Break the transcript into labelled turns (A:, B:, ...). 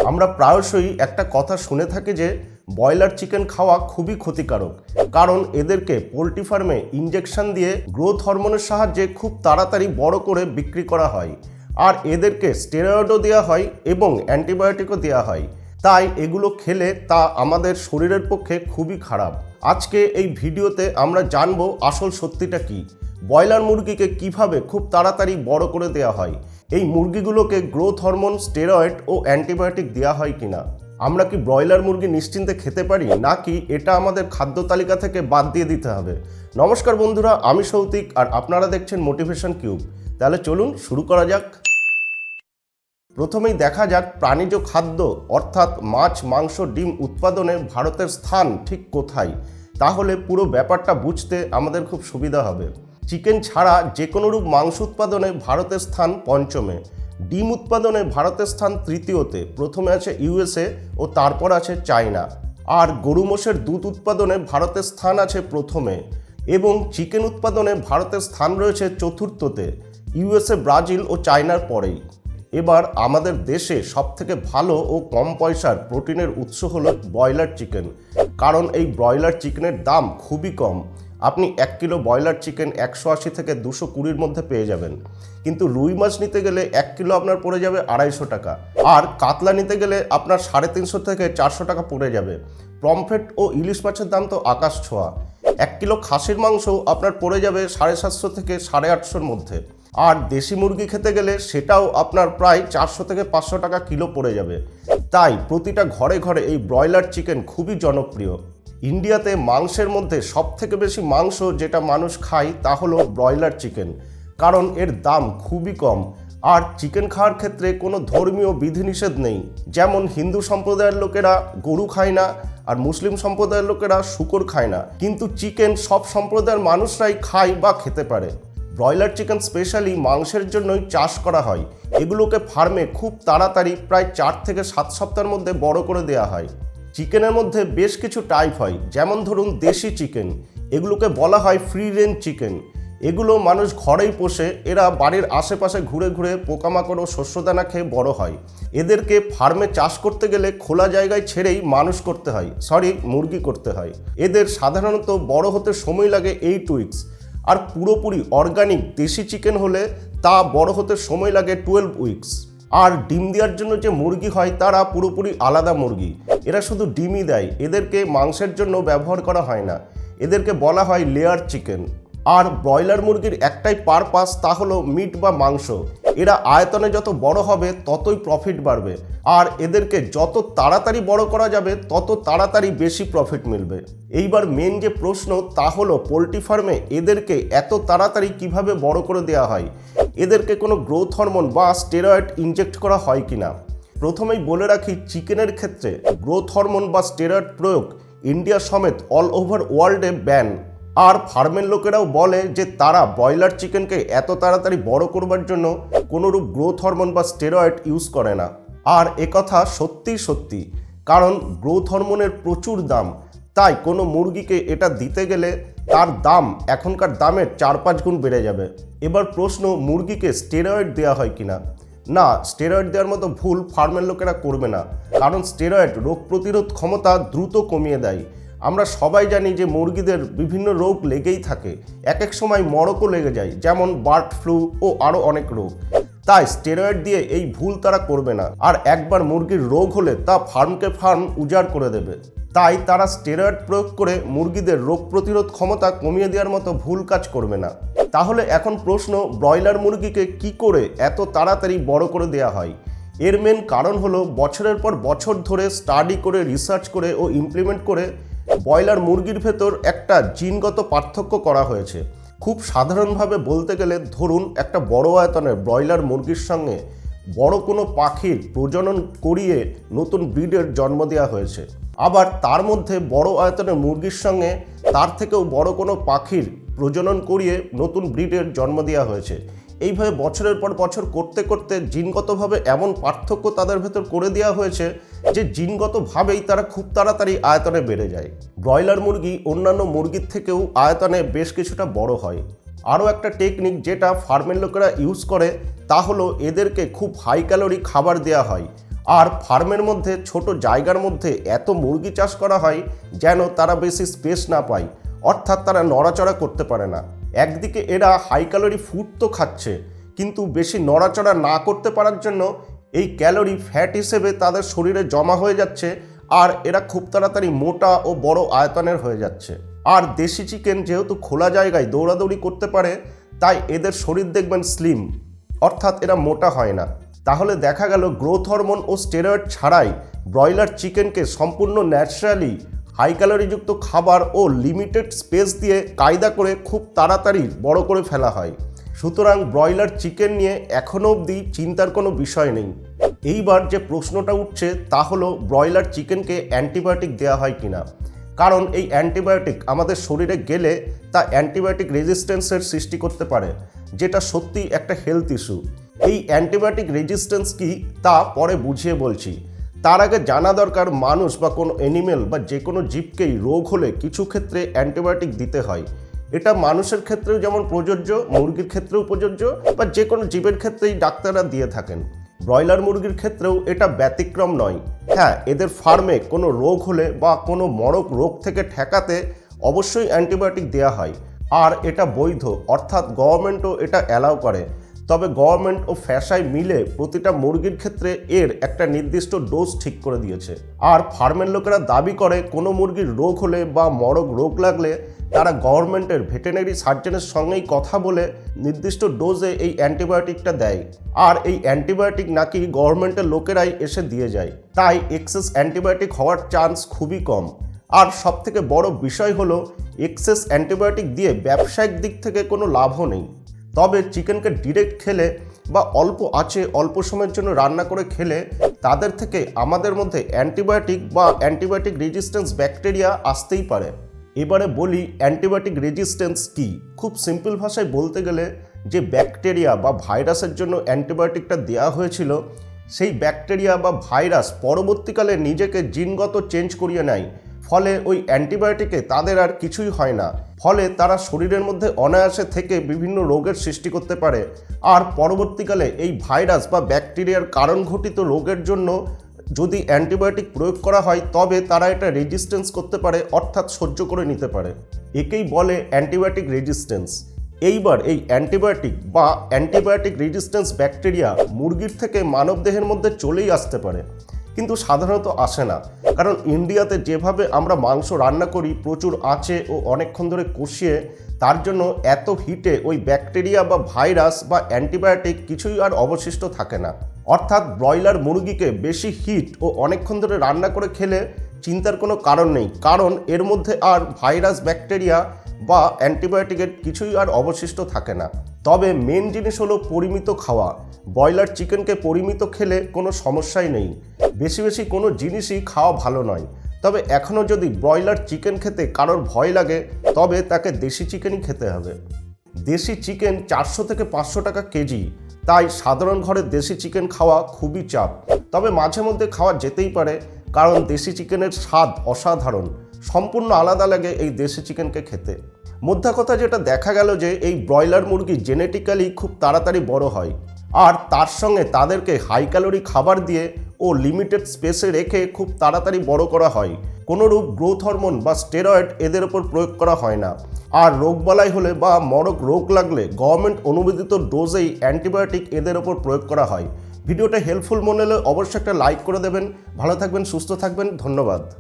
A: আমরা প্রায়শই একটা কথা শুনে থাকি যে ব্রয়লার চিকেন খাওয়া খুবই ক্ষতিকারক, কারণ এদেরকে পোলট্রি ফার্মে ইনজেকশন দিয়ে গ্রোথ হরমোনের সাহায্যে খুব তাড়াতাড়ি বড় করে বিক্রি করা হয়, আর এদেরকে স্টেরয়েডও দেওয়া হয় এবং অ্যান্টিবায়োটিকও দেওয়া হয়। তাই এগুলো খেলে তা আমাদের শরীরের পক্ষে খুবই খারাপ। আজকে এই ভিডিওতে আমরা জানবো আসল সত্যিটা কি, ব্রয়লার মুরগিকে কিভাবে খুব তাড়াতাড়ি বড় করে দেওয়া হয়, এই মুরগিগুলোকে গ্রোথ হরমোন, স্টেরয়েড ও অ্যান্টিবায়োটিক দেওয়া হয় কিনা, আমরা কি ব্রয়লার মুরগি নিশ্চিন্তে খেতে পারি নাকি এটা আমাদের খাদ্য তালিকা থেকে বাদ দিয়ে দিতে হবে। নমস্কার বন্ধুরা, আমি সৌতিক আর আপনারা দেখছেন মোটিভেশন কিউব। তাহলে চলুন শুরু করা যাক। প্রথমেই দেখা যাক প্রাণীজ খাদ্য অর্থাৎ মাছ, মাংস, ডিম উৎপাদনে ভারতের স্থান ঠিক কোথায়। তাহলে পুরো ব্যাপারটা বুঝতে আমাদের খুব সুবিধা হবে। চিকেন ছাড়া যে কোনো রূপ মাংস উৎপাদনে ভারতের স্থান পঞ্চমে, ডিম উৎপাদনে ভারতের স্থান তৃতীয়তে, প্রথমে আছে ইউএসএ ও তারপর আছে চায়না। আর গরু মোষের দুধ উৎপাদনে ভারতের স্থান আছে প্রথমে, এবং চিকেন উৎপাদনে ভারতের স্থান রয়েছে চতুর্থতে, ইউএসএ, ব্রাজিল ও চায়নার পরেই। এবার আমাদের দেশে সবথেকে ভালো ও কম পয়সার প্রোটিনের উৎস হলো ব্রয়লার চিকেন, কারণ এই ব্রয়লার চিকেনের দাম খুবই কম। আপনি 1 কিলো ব্রয়লার চিকেন 180 থেকে 220-র মধ্যে পেয়ে যাবেন, কিন্তু রুই মাছ নিতে গেলে 1 কিলো আপনার পড়ে যাবে 250 টাকা, আর কাতলা নিতে গেলে আপনার 350 থেকে 400 টাকা পড়ে যাবে। পমফ্রেট ও ইলিশ মাছের দাম তো আকাশ ছোঁয়া। 1 কিলো খাসির মাংস আপনার পড়ে যাবে 750 থেকে 850-র মধ্যে, আর দেশি মুরগি খেতে গেলে সেটাও আপনার প্রায় 400 থেকে 500 টাকা কিলো পড়ে যাবে। তাই প্রতিটা ঘরে ঘরে এই ব্রয়লার চিকেন খুবই জনপ্রিয়। ইন্ডিয়াতে মাংসের মধ্যে সবথেকে বেশি মাংস যেটা মানুষ খায় তা হলো ব্রয়লার চিকেন, কারণ এর দাম খুবই কম। আর চিকেন খাওয়ার ক্ষেত্রে কোনো ধর্মীয় বিধিনিষেধ নেই, যেমন হিন্দু সম্প্রদায়ের লোকেরা গরু খায় না আর মুসলিম সম্প্রদায়ের লোকেরা শূকর খায় না, কিন্তু চিকেন সব সম্প্রদায়ের মানুষরাই খায় বা খেতে পারে। ব্রয়লার চিকেন স্পেশালি মাংসের জন্যই চাষ করা হয়। এগুলোকে ফার্মে খুব তাড়াতাড়ি প্রায় 4 থেকে 7 সপ্তাহের মধ্যে বড় করে দেওয়া হয়। চিকেনের মধ্যে বেশ কিছু টাইপ হয়, যেমন ধরুন দেশি চিকেন, এগুলোকে বলা হয় ফ্রি রেঞ্জ চিকেন। এগুলো মানুষ ঘরেই পোষে, এরা বাড়ির আশেপাশে ঘুরে ঘুরে পোকামাকড় ও শস্যদানা খেয়ে বড় হয়। এদেরকে ফার্মে চাষ করতে গেলে খোলা জায়গায় ছেড়েই মুরগি করতে হয়। এদের সাধারণত বড় হতে সময় লাগে 8 উইকস, আর পুরোপুরি অর্গানিক দেশি চিকেন হলে তা বড় হতে সময় লাগে 12 উইকস। আর ডিম দেওয়ার জন্য যে মুরগি হয় তারা পুরোপুরি আলাদা মুরগি, এরা শুধু ডিমই দেয়, এদেরকে মাংসের জন্য ব্যবহার করা হয় না। এদেরকে বলা হয় লেয়ার চিকেন। আর ব্রয়লার মুরগির একটাই পারপাস, তা হলো মিট বা মাংস। এরা আয়তনে যত বড় হবে ততই প্রফিট বাড়বে, আর এদেরকে যত তাড়াতাড়ি বড় করা যাবে তত তাড়াতাড়ি বেশি প্রফিট মিলবে। এইবার মেন যে প্রশ্ন তা হলো পোলট্রি ফার্মে এদেরকে এত তাড়াতাড়ি কিভাবে বড় করে দেওয়া হয়, এদেরকে কোনো গ্রোথ হরমোন বা স্টেরয়েড ইনজেক্ট করা হয় কিনা। প্রথমেই বলে রাখি, চিকেনের ক্ষেত্রে গ্রোথ হরমোন বা স্টেরয়েড প্রয়োগ ইন্ডিয়া সমেত অল ওভার ওয়ার্ল্ডে ব্যান। আর ফার্মের লোকেরাও বলে যে তারা ব্রয়লার চিকেনকে এত তাড়াতাড়ি বড় করবার জন্য কোনোরূপ গ্রোথ হরমোন বা স্টেরয়েড ইউজ করে না। আর একথা সত্যিই সত্যি, কারণ গ্রোথ হরমোনের প্রচুর দাম, তাই কোনো মুরগিকে এটা দিতে গেলে তার দাম এখনকার দামের 4-5 গুণ বেড়ে যাবে। এবার প্রশ্ন, মুরগিকে স্টেরয়েড দেওয়া হয় কিনা। না, স্টেরয়েড দেওয়ার মতো ভুল ফার্মের লোকেরা করবে না, কারণ স্টেরয়েড রোগ প্রতিরোধ ক্ষমতা দ্রুত কমিয়ে দেয়। আমরা সবাই জানি যে মুরগিদের বিভিন্ন রোগ লেগেই থাকে, এক এক সময় মড়কও লেগে যায়, যেমন বার্ড ফ্লু ও আরও অনেক রোগ। তাই স্টেরয়েড দিয়ে এই ভুল তারা করবে না, আর একবার মুরগির রোগ হলে তা ফার্ম উজাড় করে দেবে। তাই তারা স্টেরয়েড প্রয়োগ করে মুরগিদের রোগ প্রতিরোধ ক্ষমতা কমিয়ে দেওয়ার মতো ভুল কাজ করবে না। তাহলে এখন প্রশ্ন, ব্রয়লার মুরগিকে কি করে এত তাড়াতাড়ি বড় করে দেওয়া হয়। এর মেন কারণ হলো বছরের পর বছর ধরে স্টাডি করে, রিসার্চ করে ও ইমপ্লিমেন্ট করে ব্রয়লার মুরগির ভেতর একটা জিনগত পার্থক্য করা হয়েছে। খুব সাধারণভাবে বলতে গেলে, ধরুন একটা বড় আয়তনের ব্রয়লার মুরগির সঙ্গে বড় কোনো পাখির প্রজনন করিয়ে নতুন ব্রিডের জন্ম দেওয়া হয়েছে, আবার তার মধ্যে বড় আয়তনের মুরগির সঙ্গে তার থেকেও বড় কোনো পাখির প্রজনন করিয়ে নতুন ব্রিডের জন্ম দেওয়া হয়েছে। এইভাবে বছরের পর বছর করতে করতে জিনগতভাবে এমন পার্থক্য তাদের ভেতর করে দেওয়া হয়েছে যে জিনগতভাবেই তারা খুব তাড়াতাড়ি আয়তনে বেড়ে যায়। ব্রয়লার মুরগি অন্যান্য মুরগির থেকেও আয়তনে বেশ কিছুটা বড় হয়। আরও একটা টেকনিক যেটা ফার্মের লোকেরা ইউজ করে তা হলো এদেরকে খুব হাই ক্যালোরি খাবার দেওয়া হয়, আর ফার্মের মধ্যে ছোট জায়গার মধ্যে এত মুরগি চাষ করা হয় যেন তারা বেশি স্পেস না পায়, অর্থাৎ তারা নড়াচড়া করতে পারে না। একদিকে এরা হাই ক্যালোরি ফুড তো খাচ্ছে, কিন্তু বেশি নড়াচড়া না করতে পারার জন্য এই ক্যালোরি ফ্যাট হিসেবে তাদের শরীরে জমা হয়ে যাচ্ছে, আর এরা খুব তাড়াতাড়ি মোটা ও বড় আয়তনের হয়ে যাচ্ছে। আর দেশি চিকেন যেহেতু খোলা জায়গায় দৌড়াদৌড়ি করতে পারে, তাই এদের শরীর দেখবেন স্লিম, অর্থাৎ এরা মোটা হয় না। তাহলে দেখা গেল গ্রোথ হরমোন ও স্টেরয়েড ছাড়াই ব্রয়লার চিকেনকে সম্পূর্ণ ন্যাচারালি হাই ক্যালোরিযুক্ত খাবার ও লিমিটেড স্পেস দিয়ে কায়দা করে খুব তাড়াতাড়ি বড় করে ফেলা হয়। সুতরাং ব্রয়লার চিকেন নিয়ে এখনও অবধি চিন্তার কোনো বিষয় নেই। এইবার যে প্রশ্নটা উঠছে তা হলো ব্রয়লার চিকেনকে অ্যান্টিবায়োটিক দেওয়া হয় কিনা। কারণ এই অ্যান্টিবায়োটিক আমাদের শরীরে গেলে তা অ্যান্টিবায়োটিক রেজিস্ট্যান্সের সৃষ্টি করতে পারে, যেটা সত্যি একটা হেলথ ইস্যু। এই অ্যান্টিবায়োটিক রেজিস্ট্যান্স কি তা পরে বুঝিয়ে বলছি। তার আগে জানা দরকার মানুষ বা কোনো অ্যানিমেল বা যে কোনো জীবকেই রোগ হলে কিছু ক্ষেত্রে অ্যান্টিবায়োটিক দিতে হয়। এটা মানুষের ক্ষেত্রেও যেমন প্রযোজ্য, মুরগির ক্ষেত্রেও প্রযোজ্য, বা যে কোনো জীবের ক্ষেত্রেই ডাক্তাররা দিয়ে থাকেন। ব্রয়লার মুরগির ক্ষেত্রেও এটা ব্যতিক্রম নয়। হ্যাঁ, এদের ফার্মে কোনো রোগ হলে বা কোনো মরক রোগ থেকে ঠেকাতে অবশ্যই অ্যান্টিবায়োটিক দেওয়া হয়, আর এটা বৈধ, অর্থাৎ গভর্নমেন্টও এটা অ্যালাউ করে। তবে গভর্নমেন্ট ও ফ্যাসাই মিলে প্রতিটা মুরগির ক্ষেত্রে এর একটা নির্দিষ্ট ডোজ ঠিক করে দিয়েছে। আর ফার্মের লোকেরা দাবি করে কোনো মুরগির রোগ হলে বা মরক রোগ লাগলে তারা গভর্নমেন্টের ভেটেরিনারি সার্জনের সঙ্গেই কথা বলে নির্দিষ্ট ডোজে এই অ্যান্টিবায়োটিকটা দেয়। আর এই অ্যান্টিবায়োটিক নাকি গভর্নমেন্টের লোকেরাই এসে দিয়ে যায়, তাই এক্সেস অ্যান্টিবায়োটিক হওয়ার চান্স খুবই কম। আর সবথেকে বড় বিষয় হলো এক্সেস অ্যান্টিবায়োটিক দিয়ে ব্যবসায়িক দিক থেকে কোনো লাভও নেই। তবে চিকেনকে ডিরেক্ট খেলে বা অল্প আঁচে অল্প সময়ের জন্য রান্না করে খেলে তাদের থেকে আমাদের মধ্যে অ্যান্টিবায়োটিক বা অ্যান্টিবায়োটিক রেজিস্ট্যান্স ব্যাকটেরিয়া আসতেই পারে। এবারে বলি অ্যান্টিবায়োটিক রেজিস্ট্যান্স কী। খুব সিম্পল ভাষায় বলতে গেলে যে ব্যাকটেরিয়া বা ভাইরাসের জন্য অ্যান্টিবায়োটিকটা দেওয়া হয়েছিল, সেই ব্যাকটেরিয়া বা ভাইরাস পরবর্তীকালে নিজেকে জিনগত চেঞ্জ করিয়ে নেয়, ফলে ওই অ্যান্টিবায়োটিকে তাদের আর কিছুই হয় না। ফলে তারা শরীরের মধ্যে অনায়াসে থেকে বিভিন্ন রোগের সৃষ্টি করতে পারে। আর পরবর্তীকালে এই ভাইরাস বা ব্যাকটেরিয়ার কারণ ঘটিত রোগের জন্য যদি অ্যান্টিবায়োটিক প্রয়োগ করা হয়, তবে তারা এটা রেজিস্ট্যান্স করতে পারে, অর্থাৎ সহ্য করে নিতে পারে। একেই বলে অ্যান্টিবায়োটিক রেজিস্ট্যান্স। এইবার এই অ্যান্টিবায়োটিক বা অ্যান্টিবায়োটিক রেজিস্ট্যান্স ব্যাকটেরিয়া মুরগির থেকে মানবদেহের মধ্যে চলেই আসতে পারে, কিন্তু সাধারণত আসে না। কারণ ইন্ডিয়াতে যেভাবে আমরা মাংস রান্না করি প্রচুর আঁচে ও অনেকক্ষণ ধরে কষিয়ে, তার জন্য এত হিটে ওই ব্যাকটেরিয়া বা ভাইরাস বা অ্যান্টিবায়োটিক কিছুই আর অবশিষ্ট থাকে না। অর্থাৎ ব্রয়লার মুরগিকে বেশি হিট ও অনেকক্ষণ ধরে রান্না করে খেলে চিন্তার কোনো কারণ নেই, কারণ এর মধ্যে আর ভাইরাস ব্যাকটেরিয়া বা অ্যান্টিবায়োটিকের কিছুই আর অবশিষ্ট থাকে না। তবে মেন জিনিস হলো পরিমিত খাওয়া। ব্রয়লার চিকেনকে পরিমিত খেলে কোনো সমস্যাই নেই। বেশি বেশি কোনো জিনিসই খাওয়া ভালো নয়। তবে এখনও যদি ব্রয়লার চিকেন খেতে কারোর ভয় লাগে, তবে তাকে দেশি চিকেনই খেতে হবে। দেশি চিকেন 400 থেকে 500 টাকা কেজি, তাই সাধারণ ঘরে দেশি চিকেন খাওয়া খুবই চাপ। তবে মাঝে মধ্যে খাওয়া যেতেই পারে, কারণ দেশি চিকেনের স্বাদ অসাধারণ, সম্পূর্ণ আলাদা লাগে এই দেশি চিকেনকে খেতে। মোদ্দা কথা যেটা দেখা গেল যে এই ব্রয়লার মুরগি জেনেটিক্যালি খুব তাড়াতাড়ি বড় হয়, আর তার সঙ্গে তাদেরকে হাই ক্যালোরি খাবার দিয়ে ও লিমিটেড স্পেসে রেখে খুব তাড়াতাড়ি বড় করা হয়। কোনোরূপ গ্রোথ হরমোন বা স্টেরয়েড এদের ওপর প্রয়োগ করা হয় না। আর রোগবালাই হলে বা মরক রোগ লাগলে গভর্নমেন্ট অনুমোদিত ডোজেই অ্যান্টিবায়োটিক এদের ওপর প্রয়োগ করা হয়। ভিডিওটা হেল্পফুল মনে হলে অবশ্যই একটা লাইক করে দেবেন। ভালো থাকবেন, সুস্থ থাকবেন, ধন্যবাদ।